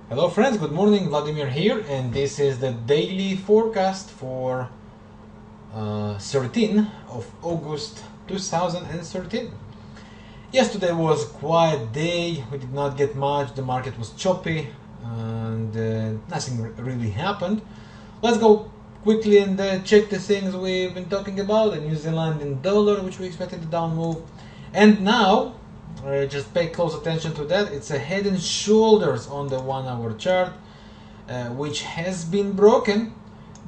Hello friends, good morning, Vladimir here, and this is the daily forecast for 13 of August 2013. Yesterday was a quiet day, we did not get much, the market was choppy and nothing really happened. Let's go quickly and check the things we've been talking about, the New Zealand dollar, which we expected a down move, and now just pay close attention to that. It's a head and shoulders on the 1 hour chart, which has been broken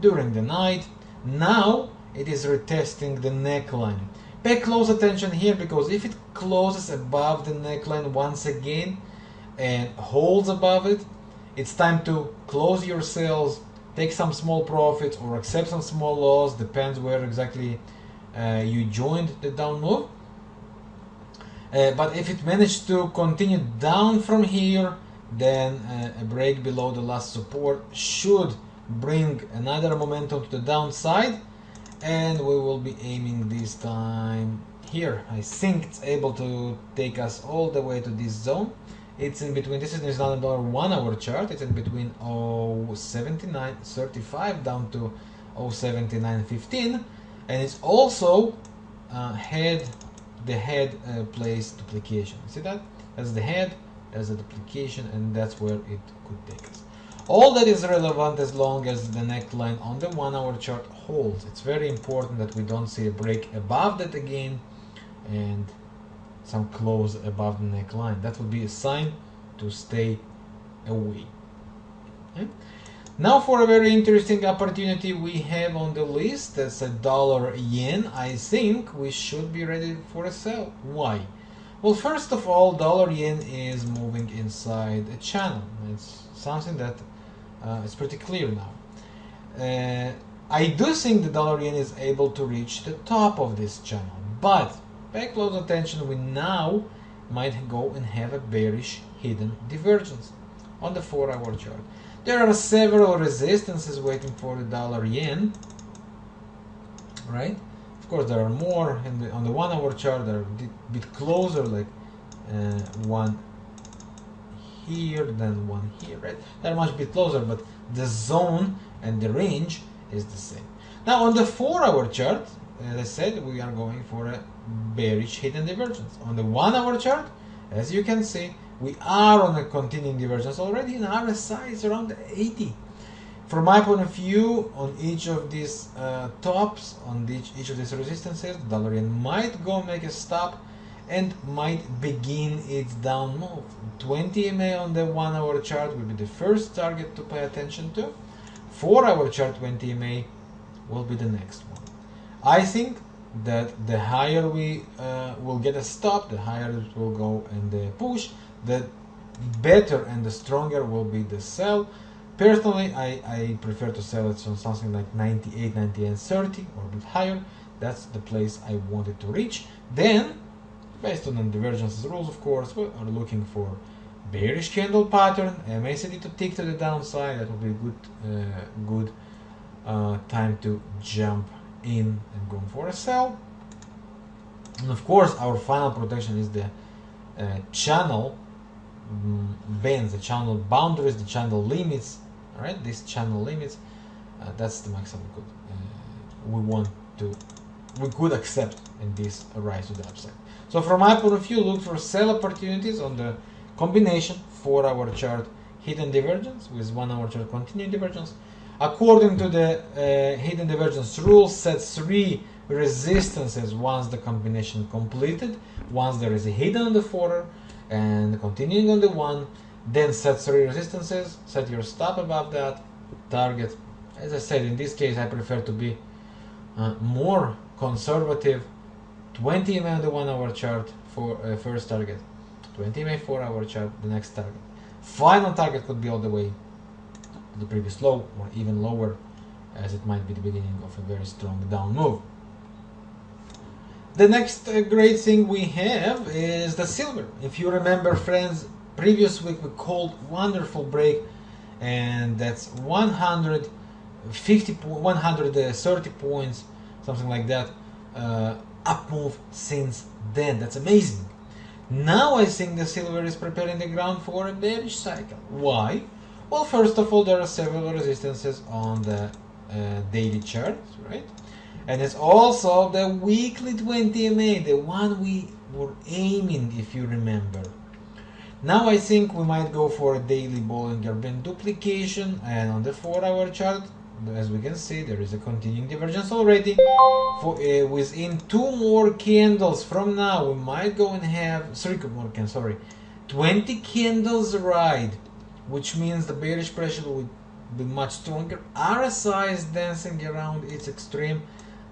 during the night. Now it is retesting the neckline. Pay close attention here, because if it closes above the neckline once again and holds above it, it's time to close your sales, take some small profits or accept some small loss, depends where exactly you joined the down move. But if it managed to continue down from here, then a break below the last support should bring another momentum to the downside, and we will be aiming this time here. I think it's able to take us all the way to this zone. It's in between, this is New Zealand dollar 1 hour chart, it's in between 0.7935 down to 0.7915, and it's also the head place duplication. See that? That's the head, that's the duplication, and that's where it could take us. All that is relevant as long as the neckline on the 1 hour chart holds. It's very important that we don't see a break above that again and some close above the neckline. That would be a sign to stay away. Okay? Now for a very interesting opportunity we have on the list, that's a dollar yen. I think we should be ready for a sell. Why? Well, first of all, dollar yen is moving inside a channel. It's something that is pretty clear now. I do think the dollar yen is able to reach the top of this channel, but pay close attention, we now might go and have a bearish hidden divergence on the 4 hour chart. There are several resistances waiting for the dollar yen, right? Of course, there are more on the 1 hour chart. They're a bit closer, like one here, then one here, right? They're much bit closer, but the zone and the range is the same. Now, on the 4 hour chart, as I said, we are going for a bearish hidden divergence. On the 1 hour chart, as you can see, we are on a continuing divergence already, and RSI is around 80. From my point of view, on each of these tops, on each of these resistances, the dollar yen might go make a stop and might begin its down move. 20 MA on the 1 hour chart will be the first target to pay attention to. 4 hour chart 20 MA will be the next one. I think that the higher we will get a stop, the higher it will go and the push, the better and the stronger will be the sell. Personally, I prefer to sell it on something like 98, 98, 30 or a bit higher. That's the place I wanted to reach. Then, based on the divergences rules, of course, we are looking for bearish candle pattern, MACD to tick to the downside. That will be a good time to jump in and go for a sell. And of course, our final protection is the channel bands, the channel boundaries, the channel limits. All right, these channel limits, that's the maximum we could accept in this rise to the upside. So from my point of view, look for sell opportunities on the combination 4 hour chart hidden divergence with 1 hour chart continuing divergence. According to the hidden divergence rule, set 3 resistances once the combination completed, once there is a hidden on the 4 and continuing on the 1, then set 3 resistances, set your stop above that, target. As I said, in this case I prefer to be more conservative. 20 MA on the 1 hour chart for first target, 20 MA 4 hour chart, the next target. Final target could be all the way to the previous low or even lower, as it might be the beginning of a very strong down move. The next great thing we have is the silver. If you remember, friends, previous week we called wonderful break, and that's 130 points, something like that, up move since then. That's amazing. Now I think the silver is preparing the ground for a bearish cycle. Why? Well, first of all, there are several resistances on the daily chart, right? And it's also the weekly 20 MA, the one we were aiming, if you remember. Now I think we might go for a daily Bollinger Band duplication, and on the 4-hour chart, as we can see, there is a continuing divergence already. Within 2 more candles from now, we might go and have 3 more candles, sorry, 20 candles ride, which means the bearish pressure will be much stronger. RSI is dancing around its extreme.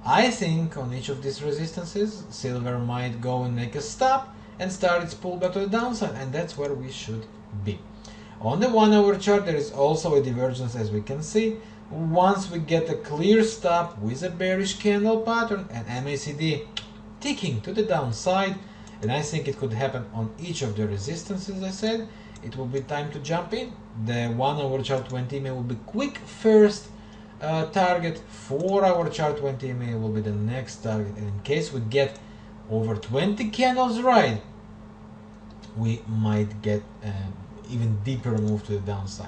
I think on each of these resistances, silver might go and make a stop and start its pullback to the downside, and that's where we should be. On the 1-hour chart, there is also a divergence, as we can see. Once we get a clear stop with a bearish candle pattern and MACD ticking to the downside, and I think it could happen on each of the resistances, I said, it will be time to jump in. The 1-hour chart 20 MA will be quick first target, 4-hour chart 20 MA will be the next target, and in case we get over 20 candles right, we might get even deeper move to the downside.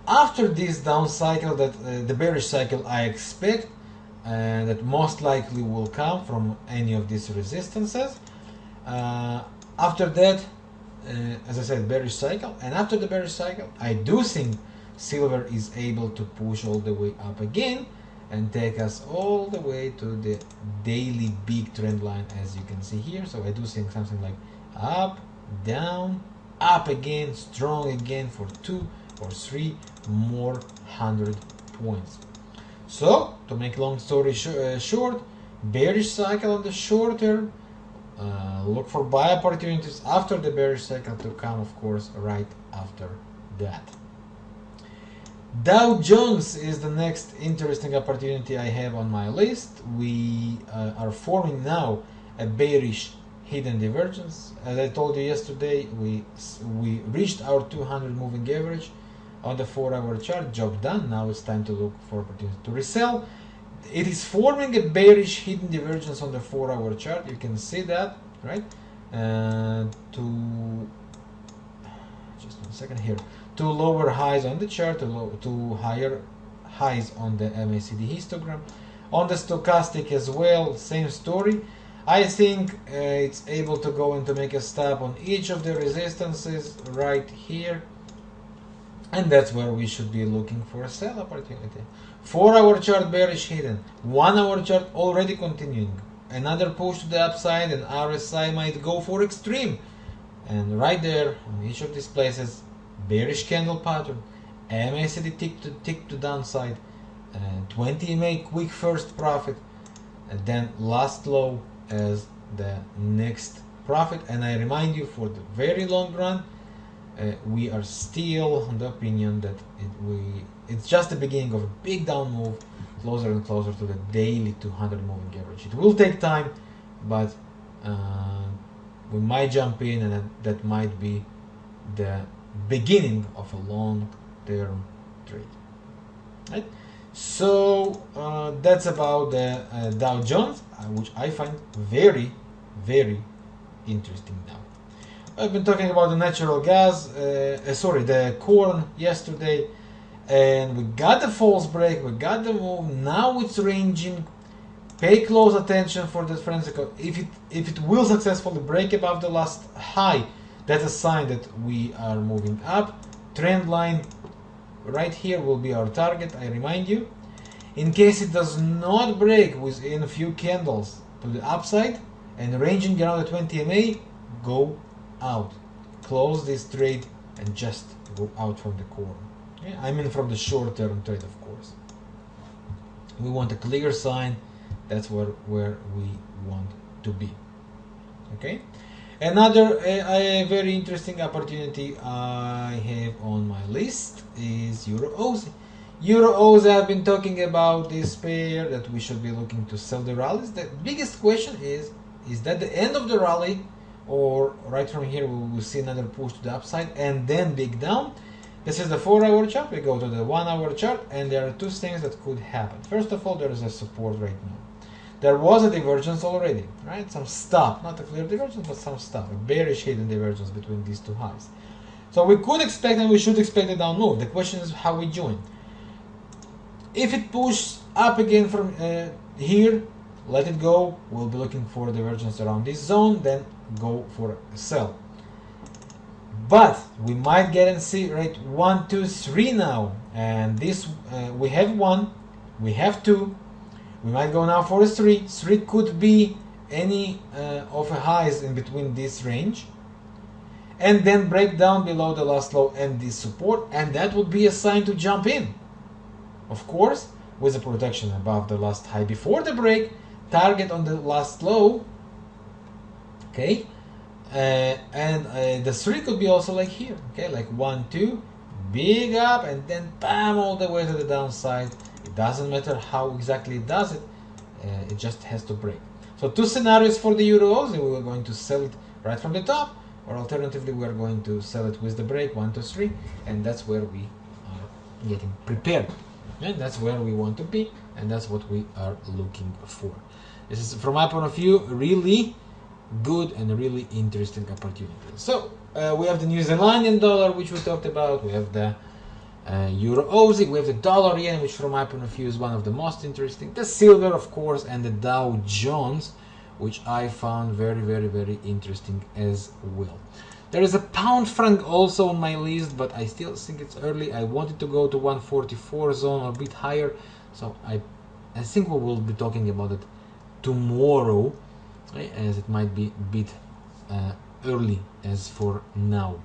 After this down cycle, that the bearish cycle, I expect that most likely will come from any of these resistances. After that, as I said, bearish cycle, and after the bearish cycle, I do think silver is able to push all the way up again and take us all the way to the daily big trend line, as you can see here. So I do think something like up, down, up again, strong again for 2 or 3 more 100 points. So to make long story short, bearish cycle on the short term, look for buy opportunities after the bearish cycle to come, of course, right after that. Dow Jones is the next interesting opportunity I have on my list. We are forming now a bearish hidden divergence. As I told you yesterday, we reached our 200 moving average on the 4-hour chart. Job done. Now it's time to look for opportunity to resell. It is forming a bearish hidden divergence on the 4-hour chart. You can see that, right? To just 1 second here. 2 lower highs on the chart, 2 higher highs on the MACD histogram. On the stochastic as well, same story. I think it's able to go and to make a stop on each of the resistances right here, and that's where we should be looking for a sell opportunity. 4-hour chart bearish hidden, 1-hour chart already continuing, another push to the upside, and RSI might go for extreme, and right there on each of these places, bearish candle pattern, MACD tick to downside, 20 MA quick first profit, and then last low as the next profit. And I remind you, for the very long run, we are still on the opinion that it's just the beginning of a big down move, closer and closer to the daily 200 moving average. It will take time, but we might jump in, and that might be the beginning of a long-term trade, right? So that's about the Dow Jones, which I find very, very interesting now. I've been talking about the natural gas, the corn yesterday, and we got the false break, we got the move. Now it's ranging. Pay close attention for this forensic. If it will successfully break above the last high, that's a sign that we are moving up. Trend line right here will be our target, I remind you. In case it does not break within a few candles to the upside and ranging around the 20 MA, go out. Close this trade and just go out from the corn. Okay? I mean from the short-term trade, of course. We want a clear sign. That's where we want to be. Okay? Another very interesting opportunity I have on my list is Euro-Aussie. Euro-Aussie, I've been talking about this pair that we should be looking to sell the rallies. The biggest question is that the end of the rally, or right from here we will see another push to the upside and then big down? This is the 4-hour chart. We go to the 1-hour chart, and there are 2 things that could happen. First of all, there is a support right now. There was a divergence already, right? Some stop, not a clear divergence, but some stop, a bearish hidden divergence between these 2 highs. So we could expect and we should expect a down move. The question is how we join. If it pushes up again from here, let it go. We'll be looking for divergence around this zone, then go for a sell. But we might get and see right 1, 2, 3 now, and this we have 1, we have 2, we might go now for a 3. 3 could be any of a highs in between this range, and then break down below the last low and this support, and that would be a sign to jump in. Of course, with a protection above the last high before the break, target on the last low, okay. And the 3 could be also like here, okay, like 1, 2, big up, and then bam, all the way to the downside. It doesn't matter how exactly it does it, it just has to break. So 2 scenarios for the Euro Aussie. We are going to sell it right from the top, or alternatively we are going to sell it with the break 1, 2, 3, and that's where we are getting prepared, and that's where we want to be, and that's what we are looking for. This is, from my point of view, really good and a really interesting opportunity. So we have the New Zealandian dollar, which we talked about. We have the Euro Aussie. We have the dollar yen, which from my point of view is one of the most interesting. The silver, of course, and the Dow Jones, which I found very, very, very interesting as well. There is a pound franc also on my list, but I still think it's early. I wanted to go to 144 zone or a bit higher, so I think we will be talking about it tomorrow, as it might be a bit early as for now.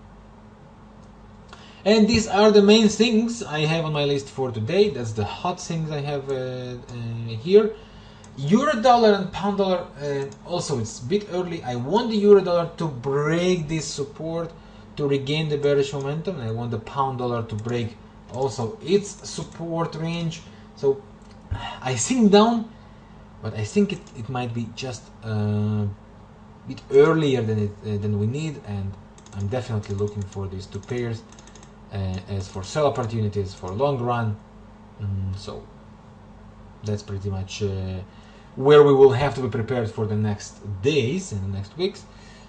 And these are the main things I have on my list for today. That's the hot things I have here. Euro dollar and pound dollar, also it's a bit early. I want the euro dollar to break this support to regain the bearish momentum, and I want the pound dollar to break also its support range. So I think down, but I think it might be just a bit earlier than we need, and I'm definitely looking for these 2 pairs as for sell opportunities for long run. So that's pretty much where we will have to be prepared for the next days and the next weeks.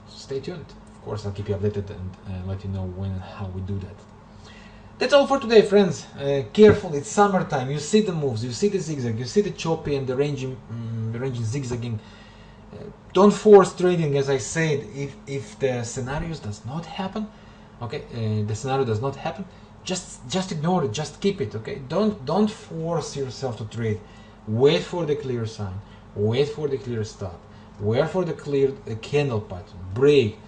So stay tuned. Of course, I'll keep you updated and let you know when and how we do that. That's all for today, friends. Careful, it's summertime. You see the moves, you see the zigzag, you see the choppy and the ranging zigzagging. Don't force trading, as I said. If the scenarios does not happen, okay, the scenario does not happen, just ignore it, just keep it, okay. Don't force yourself to trade. Wait for the clear sign, wait for the clear stop, wait for the clear candle pattern, break,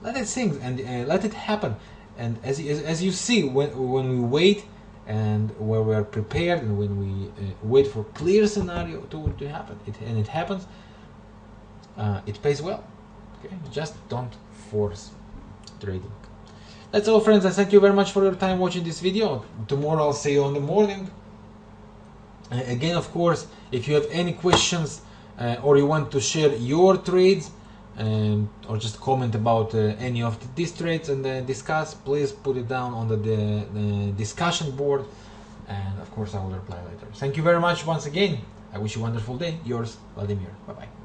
let it sink and let it happen. And as you see, when we wait and when we are prepared and when we wait for clear scenario to happen, it happens, it pays well. Okay, just don't force trading. That's all, friends. I thank you very much for your time watching this video. Tomorrow I'll see you in the morning. Again, of course, if you have any questions or you want to share your trades, or just comment about any of these trades and discuss, please put it down on the discussion board, and of course I will reply later. Thank you very much once again. I wish you a wonderful day. Yours, Vladimir. Bye bye.